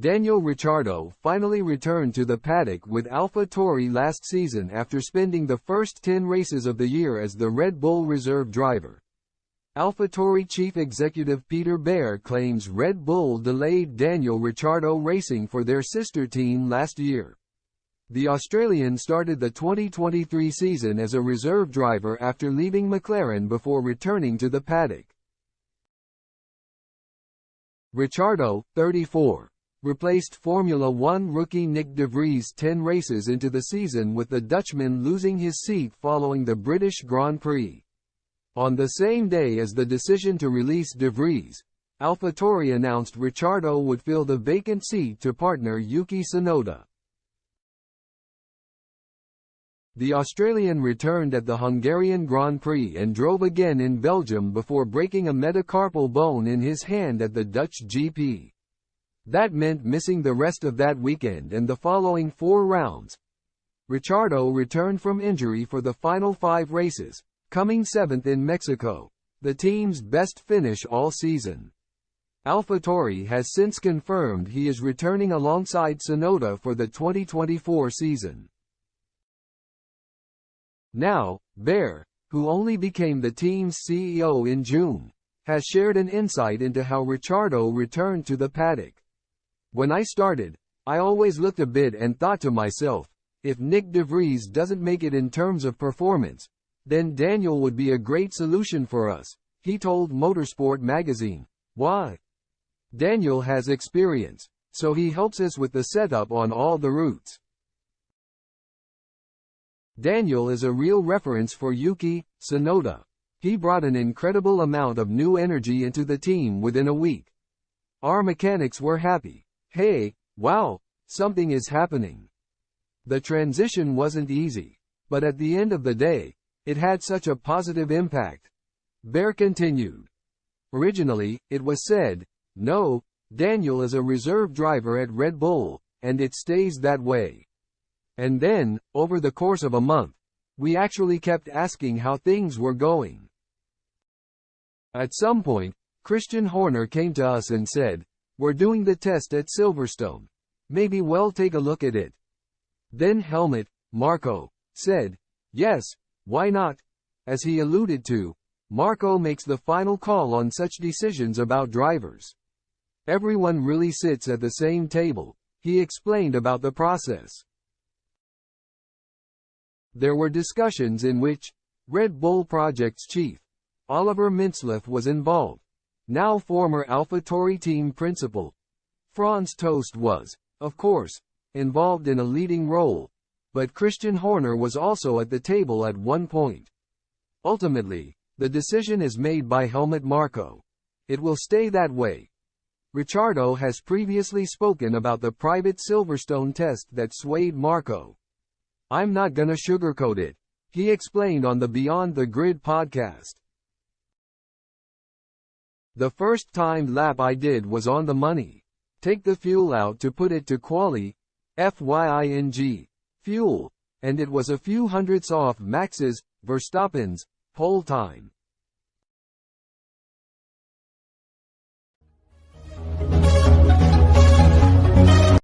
Daniel Ricciard0 finally returned to the paddock with AlphaTauri last season after spending the first 10 races of the year as the Red Bull reserve driver. AlphaTauri chief executive Peter Bear claims Red Bull delayed Daniel Ricciard0 racing for their sister team last year. The Australian started the 2023 season as a reserve driver after leaving McLaren before returning to the paddock. Ricciard0, 34. Replaced Formula One rookie Nick de Vries 10 races into the season with the Dutchman losing his seat following the British Grand Prix. On the same day as the decision to release de Vries, AlphaTauri announced Ricciard0 would fill the vacant seat to partner Yuki Tsunoda. The Australian returned at the Hungarian Grand Prix and drove again in Belgium before breaking a metacarpal bone in his hand at the Dutch GP. That meant missing the rest of that weekend and the following 4 rounds. Ricciard0 returned from injury for the final 5 races, coming 7th in Mexico, the team's best finish all season. AlphaTauri has since confirmed he is returning alongside Tsunoda for the 2024 season. Now, Bear, who only became the team's CEO in June, has shared an insight into how Ricciard0 returned to the paddock. When I started, I always looked a bit and thought to myself, if Nick de Vries doesn't make it in terms of performance, then Daniel would be a great solution for us, he told Motorsport magazine. Why? Daniel has experience, so he helps us with the setup on all the routes. Daniel is a real reference for Yuki Tsunoda. He brought an incredible amount of new energy into the team within a week. Our mechanics were happy. Hey, wow, something is happening. The transition wasn't easy, but at the end of the day, it had such a positive impact. Bear continued. Originally, it was said, no, Daniel is a reserve driver at Red Bull, and it stays that way. And then, over the course of a month, we actually kept asking how things were going. At some point, Christian Horner came to us and said, we're doing the test at Silverstone. Maybe we'll take a look at it. Then Helmut Marko said, yes, why not? As he alluded to, Marko makes the final call on such decisions about drivers. Everyone really sits at the same table, he explained about the process. There were discussions in which Red Bull Project's chief, Oliver Mintzlaff, was involved. Now former AlphaTauri team principal, Franz Tost was, of course, involved in a leading role, but Christian Horner was also at the table at one point. Ultimately, the decision is made by Helmut Marko. It will stay that way. Ricciard0 has previously spoken about the private Silverstone test that swayed Marko. I'm not gonna sugarcoat it, he explained on the Beyond the Grid podcast. The first timed lap I did was on the money. Take the fuel out to put it to quali, FYING, fuel, and it was a few hundredths off Max's, Verstappen's, pole time.